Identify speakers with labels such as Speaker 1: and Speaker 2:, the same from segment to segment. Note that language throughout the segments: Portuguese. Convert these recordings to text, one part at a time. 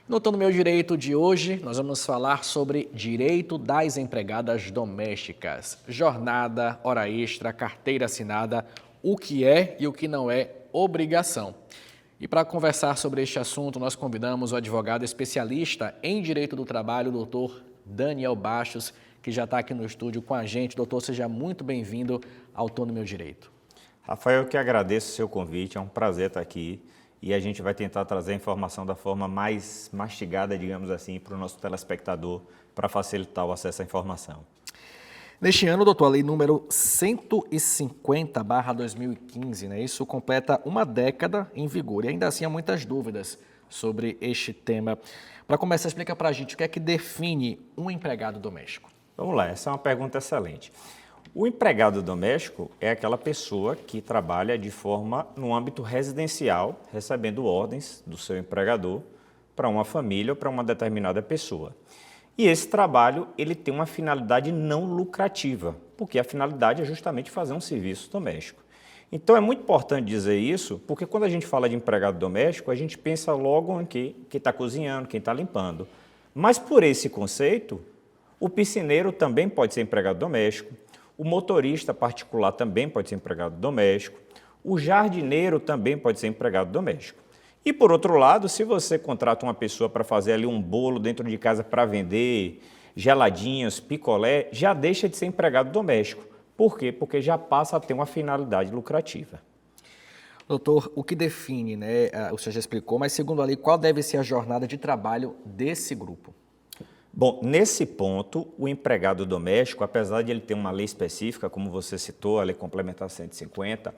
Speaker 1: No Tô no Meu Direito de hoje, nós vamos falar sobre direito das empregadas domésticas, jornada, hora extra, carteira assinada, o que é e o que não é obrigação. E para conversar sobre este assunto, nós convidamos o advogado especialista em direito do trabalho, o doutor Daniel Bastos, que já está aqui no estúdio com a gente. Doutor, seja muito bem-vindo ao Tô no Meu Direito.
Speaker 2: Rafael, eu que agradeço o seu convite, é um prazer estar aqui e a gente vai tentar trazer a informação da forma mais mastigada, digamos assim, para o nosso telespectador, para facilitar o acesso à informação.
Speaker 1: Neste ano, doutor, a lei número 150/2015, né? Isso completa uma década em vigor e ainda assim há muitas dúvidas sobre este tema. Para começar, explica para a gente o que é que define um empregado doméstico.
Speaker 2: Vamos lá, essa é uma pergunta excelente. O empregado doméstico é aquela pessoa que trabalha de forma no âmbito residencial, recebendo ordens do seu empregador para uma família ou para uma determinada pessoa. E esse trabalho ele tem uma finalidade não lucrativa, porque a finalidade é justamente fazer um serviço doméstico. Então é muito importante dizer isso, porque quando a gente fala de empregado doméstico, a gente pensa logo em quem está cozinhando, quem está limpando. Mas por esse conceito, o piscineiro também pode ser empregado doméstico, o motorista particular também pode ser empregado doméstico, o jardineiro também pode ser empregado doméstico. E por outro lado, se você contrata uma pessoa para fazer ali um bolo dentro de casa para vender, geladinhos, picolé, já deixa de ser empregado doméstico. Por quê? Porque já passa a ter uma finalidade lucrativa.
Speaker 1: Doutor, o que define, né? O senhor já explicou, mas segundo a lei, qual deve ser a jornada de trabalho desse grupo?
Speaker 2: Bom, nesse ponto, o empregado doméstico, apesar de ele ter uma lei específica, como você citou, a Lei Complementar 150,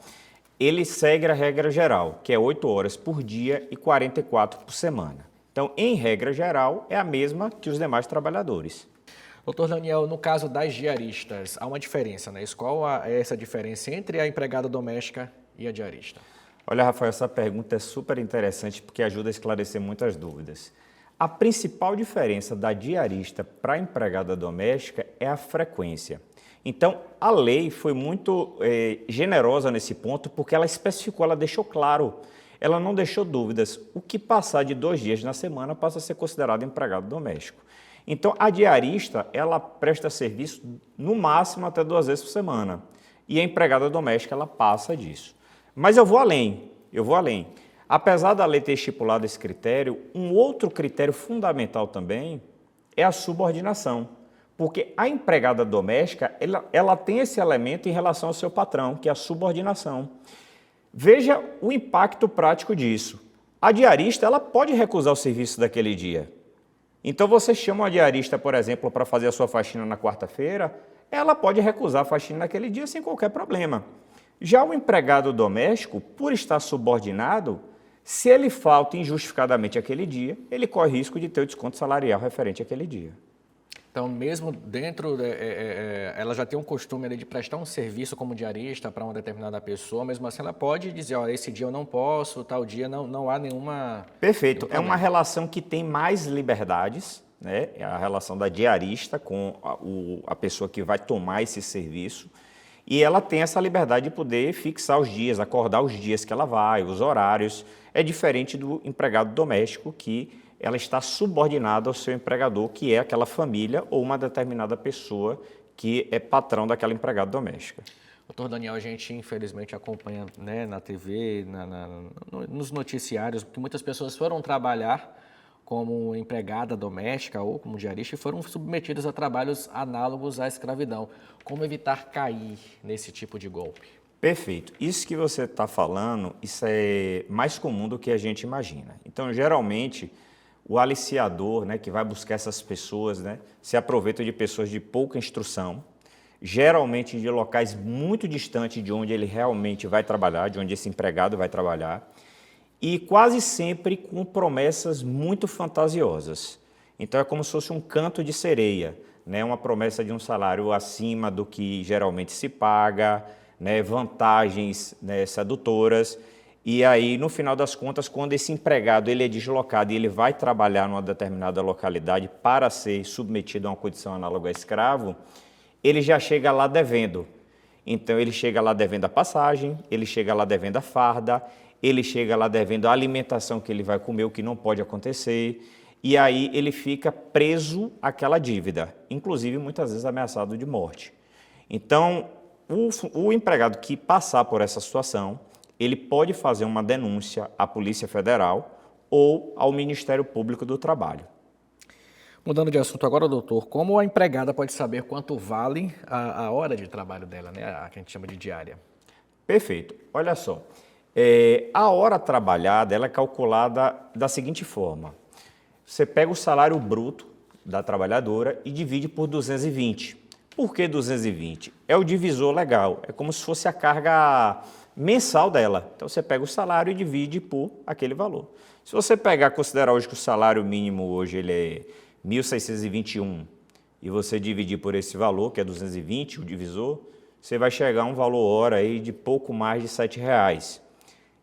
Speaker 2: ele segue a regra geral, que é 8 horas por dia e 44 por semana. Então, em regra geral, é a mesma que os demais trabalhadores.
Speaker 1: Doutor Daniel, no caso das diaristas, há uma diferença, né? Qual é essa diferença entre a empregada doméstica e a diarista?
Speaker 2: Olha, Rafael, essa pergunta é super interessante porque ajuda a esclarecer muitas dúvidas. A principal diferença da diarista para a empregada doméstica é a frequência. Então, a lei foi muito generosa nesse ponto porque ela especificou, ela deixou claro, ela não deixou dúvidas. O que passar de 2 dias na semana passa a ser considerado empregado doméstico. Então, a diarista, ela presta serviço no máximo até 2 vezes por semana. E a empregada doméstica, ela passa disso. Mas eu vou além. Apesar da lei ter estipulado esse critério, um outro critério fundamental também é a subordinação. Porque a empregada doméstica, ela tem esse elemento em relação ao seu patrão, que é a subordinação. Veja o impacto prático disso. A diarista, ela pode recusar o serviço daquele dia. Então, você chama uma diarista, por exemplo, para fazer a sua faxina na quarta-feira, ela pode recusar a faxina naquele dia sem qualquer problema. Já o empregado doméstico, por estar subordinado, se ele falta injustificadamente aquele dia, ele corre risco de ter o desconto salarial referente àquele dia.
Speaker 1: Então, mesmo dentro, ela já tem um costume ali de prestar um serviço como diarista para uma determinada pessoa, mesmo assim ela pode dizer, ó, esse dia eu não posso, tal dia não há nenhuma...
Speaker 2: Perfeito, é uma relação que tem mais liberdades, né? É a relação da diarista com a pessoa que vai tomar esse serviço, e ela tem essa liberdade de poder fixar os dias, acordar os dias que ela vai, os horários. É diferente do empregado doméstico, que ela está subordinada ao seu empregador, que é aquela família ou uma determinada pessoa que é patrão daquela empregada doméstica.
Speaker 1: Doutor Daniel, a gente infelizmente acompanha, né, na TV, nos noticiários, que muitas pessoas foram trabalhar como empregada doméstica ou como diarista e foram submetidas a trabalhos análogos à escravidão. Como evitar cair nesse tipo de golpe?
Speaker 2: Perfeito. Isso que você está falando, isso é mais comum do que a gente imagina. Então, geralmente, o aliciador, né, que vai buscar essas pessoas, né, se aproveita de pessoas de pouca instrução, geralmente de locais muito distantes de onde ele realmente vai trabalhar, de onde esse empregado vai trabalhar, e quase sempre com promessas muito fantasiosas. Então, é como se fosse um canto de sereia, né? Uma promessa de um salário acima do que geralmente se paga, né? Vantagens, né, sedutoras. E aí, no final das contas, quando esse empregado ele é deslocado e ele vai trabalhar numa determinada localidade para ser submetido a uma condição análoga a escravo, ele já chega lá devendo. Então, ele chega lá devendo a passagem, ele chega lá devendo a farda, ele chega lá devendo a alimentação que ele vai comer, o que não pode acontecer. e aí ele fica preso àquela dívida, inclusive muitas vezes ameaçado de morte. Então, o empregado que passar por essa situação, ele pode fazer uma denúncia à Polícia Federal ou ao Ministério Público do Trabalho.
Speaker 1: Mudando de assunto agora, doutor, como a empregada pode saber quanto vale a hora de trabalho dela, né? A que a gente chama de diária?
Speaker 2: Perfeito. Olha só, a hora trabalhada ela é calculada da seguinte forma. Você pega o salário bruto da trabalhadora e divide por 220. Por que 220? É o divisor legal, é como se fosse a carga mensal dela. Então você pega o salário e divide por aquele valor. Se você considerar hoje que o salário mínimo hoje ele é 1.621 e você dividir por esse valor, que é 220, o divisor, você vai chegar a um valor hora aí de pouco mais de R$ 7,00.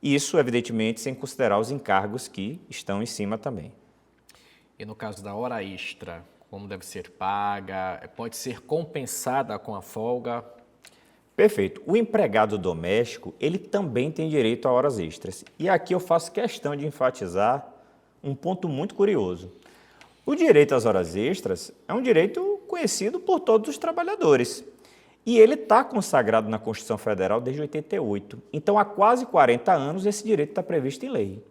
Speaker 2: Isso, evidentemente, sem considerar os encargos que estão em cima também.
Speaker 1: E no caso da hora extra, como deve ser paga? Pode ser compensada com a folga?
Speaker 2: Perfeito. O empregado doméstico, ele também tem direito a horas extras. E aqui eu faço questão de enfatizar um ponto muito curioso. O direito às horas extras é um direito conhecido por todos os trabalhadores. E ele está consagrado na Constituição Federal desde 88. Então, há quase 40 anos, esse direito está previsto em lei.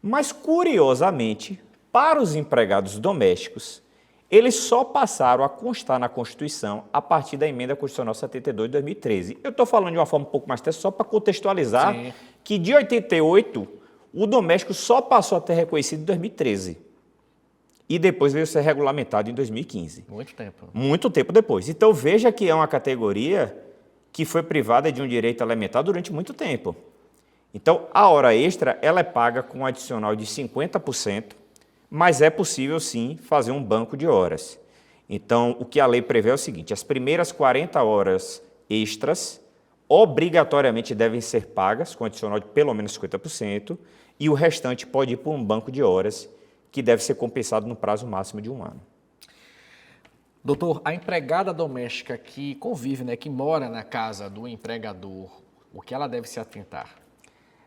Speaker 2: Mas, curiosamente, para os empregados domésticos, eles só passaram a constar na Constituição a partir da Emenda Constitucional 72 de 2013. Eu estou falando de uma forma um pouco mais técnica, só para contextualizar,
Speaker 1: Sim.
Speaker 2: que de 88, o doméstico só passou a ter reconhecido em 2013. E depois veio ser regulamentado em 2015.
Speaker 1: Muito tempo.
Speaker 2: Muito tempo depois. Então, veja que é uma categoria que foi privada de um direito elementar durante muito tempo. Então, a hora extra ela é paga com um adicional de 50%, mas é possível, sim, fazer um banco de horas. Então, o que a lei prevê é o seguinte, as primeiras 40 horas extras obrigatoriamente devem ser pagas, com adicional de pelo menos 50%, e o restante pode ir para um banco de horas, que deve ser compensado no prazo máximo de 1 ano.
Speaker 1: Doutor, a empregada doméstica que convive, né, que mora na casa do empregador, o que ela deve se atentar?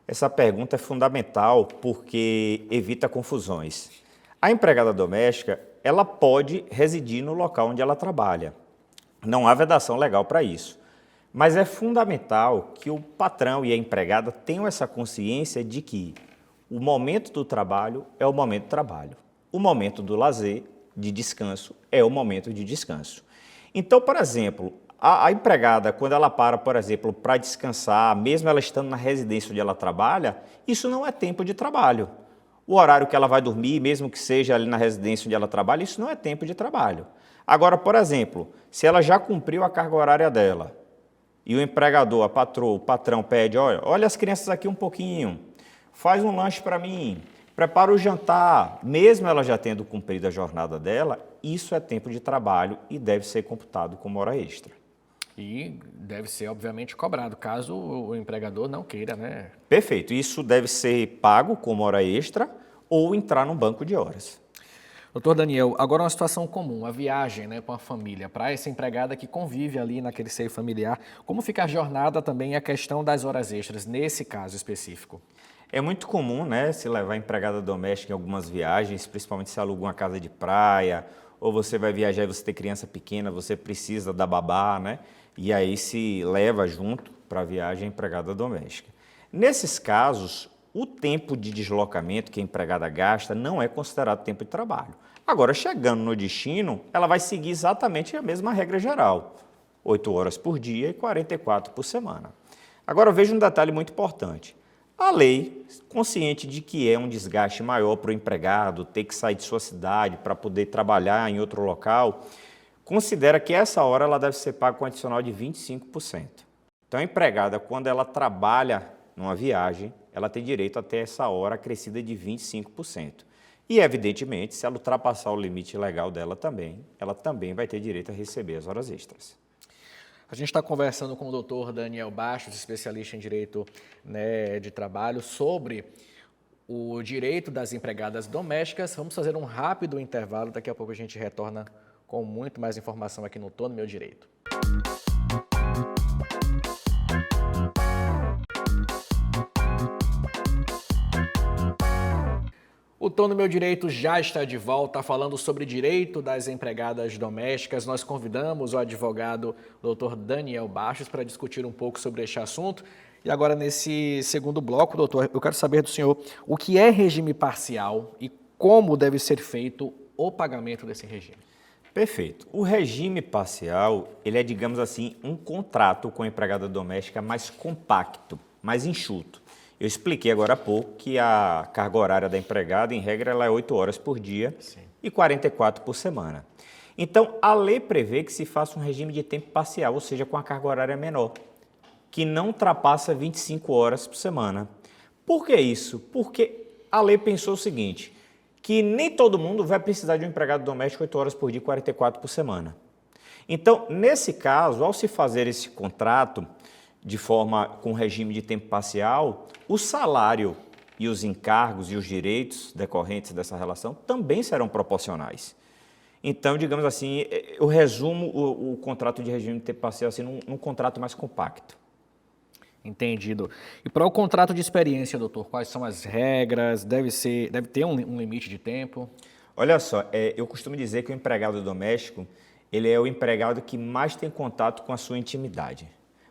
Speaker 2: Essa pergunta é fundamental porque evita confusões. A empregada doméstica, ela pode residir no local onde ela trabalha. Não há vedação legal para isso. Mas é fundamental que o patrão e a empregada tenham essa consciência de que o momento do trabalho é o momento do trabalho. O momento do lazer, de descanso, é o momento de descanso. Então, por exemplo, a empregada, quando ela para, por exemplo, para descansar, mesmo ela estando na residência onde ela trabalha, isso não é tempo de trabalho. O horário que ela vai dormir, mesmo que seja ali na residência onde ela trabalha, isso não é tempo de trabalho. Agora, por exemplo, se ela já cumpriu a carga horária dela e o empregador, a patroa, o patrão pede, olha as crianças aqui um pouquinho, faz um lanche para mim, prepara o jantar, mesmo ela já tendo cumprido a jornada dela, isso é tempo de trabalho e deve ser computado como hora extra.
Speaker 1: E deve ser, obviamente, cobrado, caso o empregador não queira, né?
Speaker 2: Perfeito. Isso deve ser pago como hora extra ou entrar no banco de horas.
Speaker 1: Doutor Daniel, agora uma situação comum, a viagem, né, com a família, para essa empregada que convive ali naquele seio familiar, como fica a jornada também e a questão das horas extras, nesse caso específico?
Speaker 2: É muito comum, né, se levar empregada doméstica em algumas viagens, principalmente se aluga uma casa de praia, ou você vai viajar e você tem criança pequena, você precisa da babá, né? E aí se leva junto para a viagem a empregada doméstica. Nesses casos, o tempo de deslocamento que a empregada gasta não é considerado tempo de trabalho. Agora, chegando no destino, ela vai seguir exatamente a mesma regra geral, 8 horas por dia e 44 por semana. Agora, veja um detalhe muito importante. A lei, consciente de que é um desgaste maior para o empregado, ter que sair de sua cidade para poder trabalhar em outro local, considera que essa hora ela deve ser paga com um adicional de 25%. Então, a empregada, quando ela trabalha numa viagem, ela tem direito a ter essa hora acrescida de 25%. E, evidentemente, se ela ultrapassar o limite legal dela também, ela também vai ter direito a receber as horas extras.
Speaker 1: A gente está conversando com o doutor Daniel Bastos, especialista em direito, né, de trabalho, sobre o direito das empregadas domésticas. Vamos fazer um rápido intervalo, daqui a pouco a gente retorna com muito mais informação aqui no Tô no Meu Direito. O Tom do Meu Direito já está de volta falando sobre direito das empregadas domésticas. Nós convidamos o advogado Dr. Daniel Bastos para discutir um pouco sobre este assunto. E agora, nesse segundo bloco, doutor, eu quero saber do senhor o que é regime parcial e como deve ser feito o pagamento desse regime.
Speaker 2: Perfeito. O regime parcial, ele é, digamos assim, um contrato com a empregada doméstica mais compacto, mais enxuto. Eu expliquei agora há pouco que a carga horária da empregada, em regra, ela é 8 horas por dia. Sim. E 44 por semana. Então, a lei prevê que se faça um regime de tempo parcial, ou seja, com a carga horária menor, que não ultrapassa 25 horas por semana. Por que isso? Porque a lei pensou o seguinte, que nem todo mundo vai precisar de um empregado doméstico 8 horas por dia e 44 por semana. Então, nesse caso, ao se fazer esse contrato de forma com regime de tempo parcial, o salário e os encargos e os direitos decorrentes dessa relação também serão proporcionais. Então, digamos assim, eu resumo o contrato de regime de tempo parcial assim, num contrato mais compacto.
Speaker 1: Entendido. E para o contrato de experiência, doutor, quais são as regras? Deve ter um limite de tempo?
Speaker 2: Olha só, eu costumo dizer que o empregado doméstico, ele é o empregado que mais tem contato com a sua intimidade,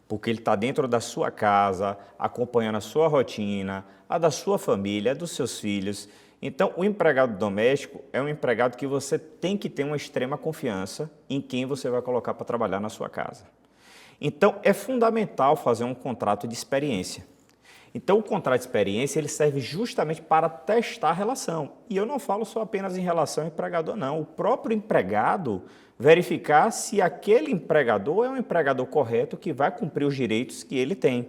Speaker 2: porque ele está dentro da sua casa, acompanhando a sua rotina, a da sua família, a dos seus filhos. Então, o empregado doméstico é um empregado que você tem que ter uma extrema confiança em quem você vai colocar para trabalhar na sua casa. Então, é fundamental fazer um contrato de experiência. Então, o contrato de experiência ele serve justamente para testar a relação. E eu não falo só apenas em relação ao empregador, não. O próprio empregado verificar se aquele empregador é um empregador correto que vai cumprir os direitos que ele tem.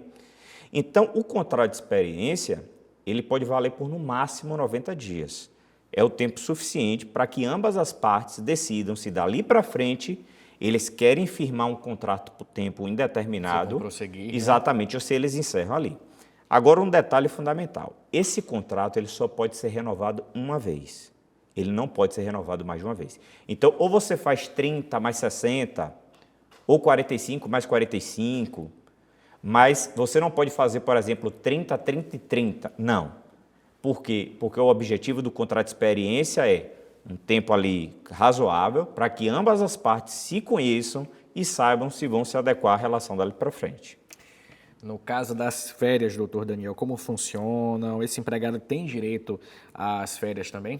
Speaker 2: Então, o contrato de experiência ele pode valer por no máximo 90 dias. É o tempo suficiente para que ambas as partes decidam se dali para frente eles querem firmar um contrato por tempo indeterminado.
Speaker 1: Se vão prosseguir,
Speaker 2: exatamente, ou se eles encerram ali. Agora, um detalhe fundamental. Esse contrato ele só pode ser renovado uma vez. Ele não pode ser renovado mais de uma vez. Então, ou você faz 30 mais 60, ou 45 mais 45, mas você não pode fazer, por exemplo, 30, 30 e 30. Não. Por quê? Porque o objetivo do contrato de experiência é um tempo ali razoável para que ambas as partes se conheçam e saibam se vão se adequar à relação dali para frente.
Speaker 1: No caso das férias, doutor Daniel, como funcionam? Esse empregado tem direito às férias também?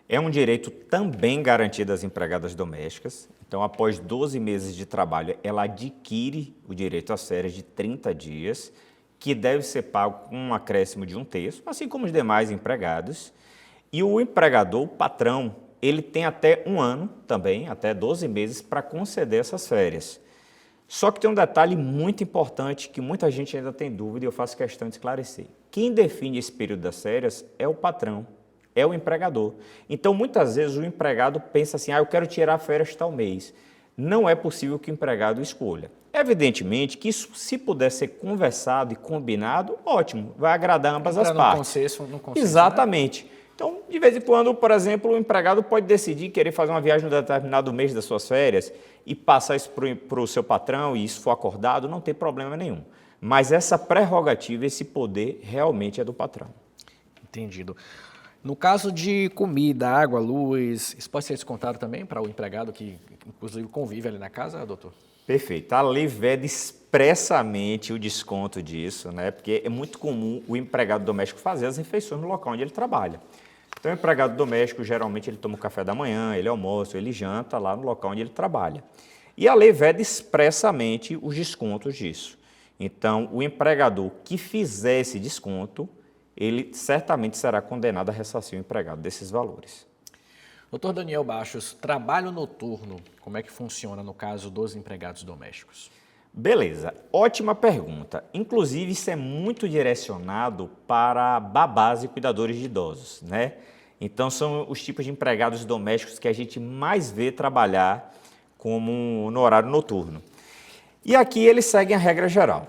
Speaker 2: É um direito também garantido às empregadas domésticas. Então, após 12 meses de trabalho, ela adquire o direito às férias de 30 dias, que deve ser pago com um acréscimo de 1/3, assim como os demais empregados. E o empregador, o patrão, ele tem até um ano também, até 12 meses, para conceder essas férias. Só que tem um detalhe muito importante que muita gente ainda tem dúvida e eu faço questão de esclarecer. Quem define esse período das férias é o patrão, é o empregador. Então, muitas vezes o empregado pensa assim, eu quero tirar férias tal mês. Não é possível que o empregado escolha. Evidentemente que isso, se puder ser conversado e combinado, ótimo, vai agradar ambas as partes.
Speaker 1: No consenso,
Speaker 2: exatamente. Né? Então, de vez em quando, por exemplo, o empregado pode decidir querer fazer uma viagem no determinado mês das suas férias e passar isso para o seu patrão e isso for acordado, não tem problema nenhum. Mas essa prerrogativa, esse poder, realmente é do patrão.
Speaker 1: Entendido. No caso de comida, água, luz, isso pode ser descontado também para o empregado que, inclusive, convive ali na casa, doutor?
Speaker 2: Perfeito. A lei veda expressamente o desconto disso, né? Porque é muito comum o empregado doméstico fazer as refeições no local onde ele trabalha. Então, o empregado doméstico, geralmente, ele toma o café da manhã, ele almoça, ele janta lá no local onde ele trabalha. E a lei veda expressamente os descontos disso. Então, o empregador que fizer esse desconto, ele certamente será condenado a ressarcir o empregado desses valores.
Speaker 1: Doutor Daniel Bastos, trabalho noturno, como é que funciona no caso dos empregados domésticos?
Speaker 2: Beleza, ótima pergunta. Inclusive, isso é muito direcionado para babás e cuidadores de idosos, né? Então, são os tipos de empregados domésticos que a gente mais vê trabalhar como no horário noturno. E aqui eles seguem a regra geral.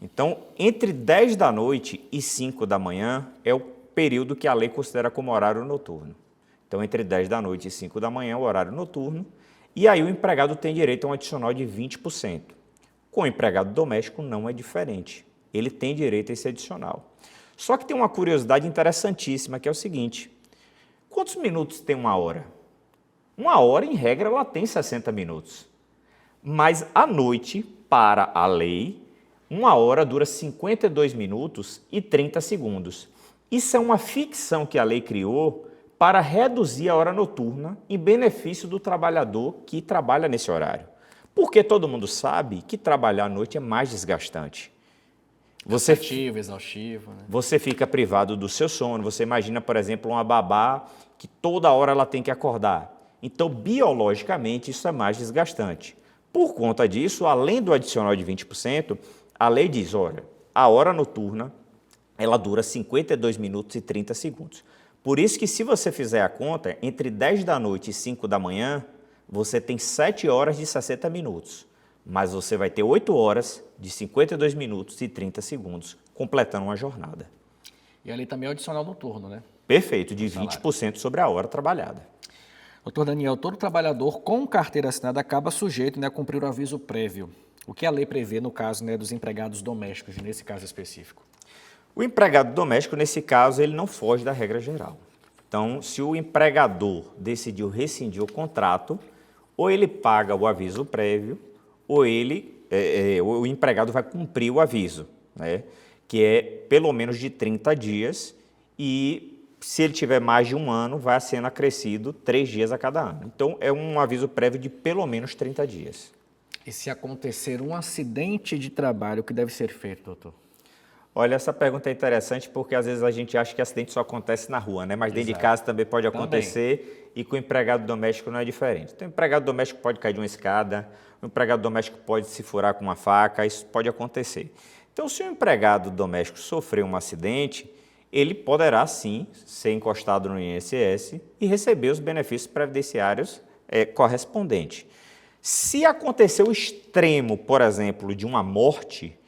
Speaker 2: Então, entre 10 da noite e 5 da manhã é o período que a lei considera como horário noturno. Então, entre 10 da noite e 5 da manhã é o horário noturno. E aí o empregado tem direito a um adicional de 20%. Com o empregado doméstico não é diferente. Ele tem direito a esse adicional. Só que tem uma curiosidade interessantíssima, que é o seguinte. Quantos minutos tem uma hora? Uma hora, em regra, ela tem 60 minutos. Mas à noite, para a lei, uma hora dura 52 minutos e 30 segundos. Isso é uma ficção que a lei criou para reduzir a hora noturna em benefício do trabalhador que trabalha nesse horário. Porque todo mundo sabe que trabalhar à noite é mais desgastante.
Speaker 1: Cansativo, exaustivo, né?
Speaker 2: Você fica privado do seu sono. Você imagina, por exemplo, uma babá que toda hora ela tem que acordar. Então, biologicamente, isso é mais desgastante. Por conta disso, além do adicional de 20%, a lei diz, olha, a hora noturna, ela dura 52 minutos e 30 segundos. Por isso que se você fizer a conta, entre 10 da noite e 5 da manhã, você tem 7 horas de 60 minutos. Mas você vai ter 8 horas de 52 minutos e 30 segundos, completando uma jornada.
Speaker 1: E ali também é o adicional noturno, né?
Speaker 2: Perfeito, de 20% sobre a hora trabalhada.
Speaker 1: Doutor Daniel, todo trabalhador com carteira assinada acaba sujeito, né, a cumprir o aviso prévio. O que a lei prevê no caso, né, dos empregados domésticos, nesse caso específico?
Speaker 2: O empregado doméstico, nesse caso, ele não foge da regra geral. Então, se o empregador decidiu rescindir o contrato, ou ele paga o aviso prévio, ou o empregado vai cumprir o aviso, né, que é pelo menos de 30 dias e se ele tiver mais de um ano, vai sendo acrescido 3 dias a cada ano. Então, é um aviso prévio de pelo menos 30 dias.
Speaker 1: E se acontecer um acidente de trabalho, o que deve ser feito, doutor?
Speaker 2: Olha, essa pergunta é interessante porque às vezes a gente acha que acidente só acontece na rua, né? Mas dentro de casa também pode acontecer e com o empregado doméstico não é diferente. Então, o empregado doméstico pode cair de uma escada, o empregado doméstico pode se furar com uma faca, isso pode acontecer. Então, se o empregado doméstico sofrer um acidente, ele poderá sim ser encostado no INSS e receber os benefícios previdenciários correspondentes. Se acontecer o extremo, por exemplo, de uma morte,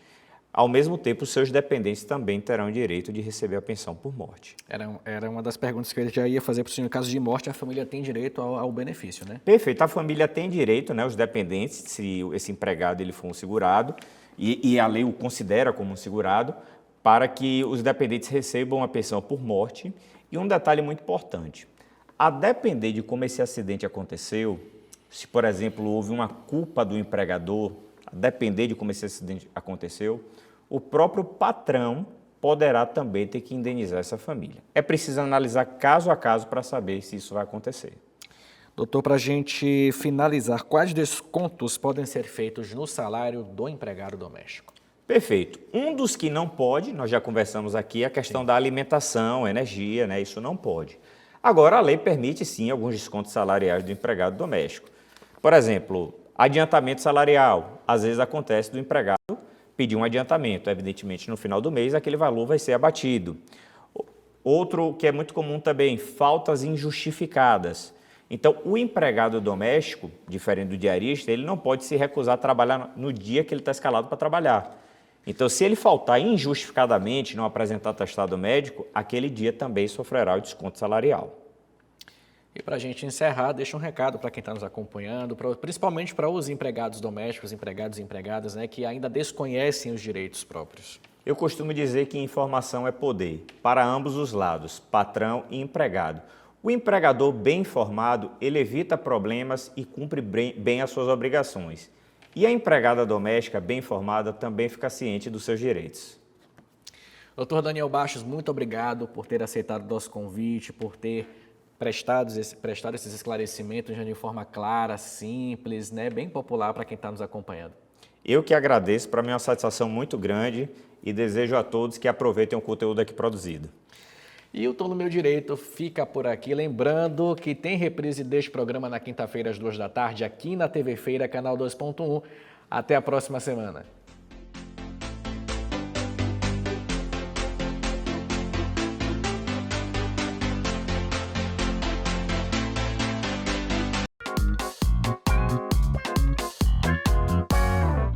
Speaker 2: ao mesmo tempo, os seus dependentes também terão direito de receber a pensão por morte.
Speaker 1: Era uma das perguntas que eu já ia fazer para o senhor. Em caso de morte, a família tem direito ao benefício, né?
Speaker 2: Perfeito. A família tem direito, né, os dependentes, se esse empregado ele for um segurado, e a lei o considera como um segurado, para que os dependentes recebam a pensão por morte. E um detalhe muito importante, a depender de como esse acidente aconteceu, se, por exemplo, houve uma culpa do empregador, a depender de como esse acidente aconteceu, o próprio patrão poderá também ter que indenizar essa família. É preciso analisar caso a caso para saber se isso vai acontecer.
Speaker 1: Doutor, para a gente finalizar, quais descontos podem ser feitos no salário do empregado doméstico?
Speaker 2: Perfeito. Um dos que não pode, nós já conversamos aqui, é a questão da alimentação, energia, né? Isso não pode. Agora, a lei permite, sim, alguns descontos salariais do empregado doméstico. Por exemplo, adiantamento salarial. Às vezes acontece do empregado pedir um adiantamento. Evidentemente, no final do mês, aquele valor vai ser abatido. Outro que é muito comum também, faltas injustificadas. Então, o empregado doméstico, diferente do diarista, ele não pode se recusar a trabalhar no dia que ele está escalado para trabalhar. Então, se ele faltar injustificadamente, não apresentar atestado médico, aquele dia também sofrerá o desconto salarial.
Speaker 1: E para a gente encerrar, deixa um recado para quem está nos acompanhando, principalmente para os empregados domésticos, empregados e empregadas, né, que ainda desconhecem os direitos próprios.
Speaker 2: Eu costumo dizer que informação é poder, para ambos os lados, patrão e empregado. O empregador bem informado, ele evita problemas e cumpre bem as suas obrigações. E a empregada doméstica bem informada também fica ciente dos seus direitos.
Speaker 1: Doutor Daniel Bastos, muito obrigado por ter aceitado o nosso convite, por ter prestado esses esclarecimentos de forma clara, simples, né, bem popular para quem está nos acompanhando.
Speaker 2: Eu que agradeço, para mim é uma satisfação muito grande e desejo a todos que aproveitem o conteúdo aqui produzido.
Speaker 1: E o Tô no Meu Direito fica por aqui, lembrando que tem reprise deste programa na quinta-feira às 2 da tarde, aqui na TV Feira, canal 2.1. Até a próxima semana.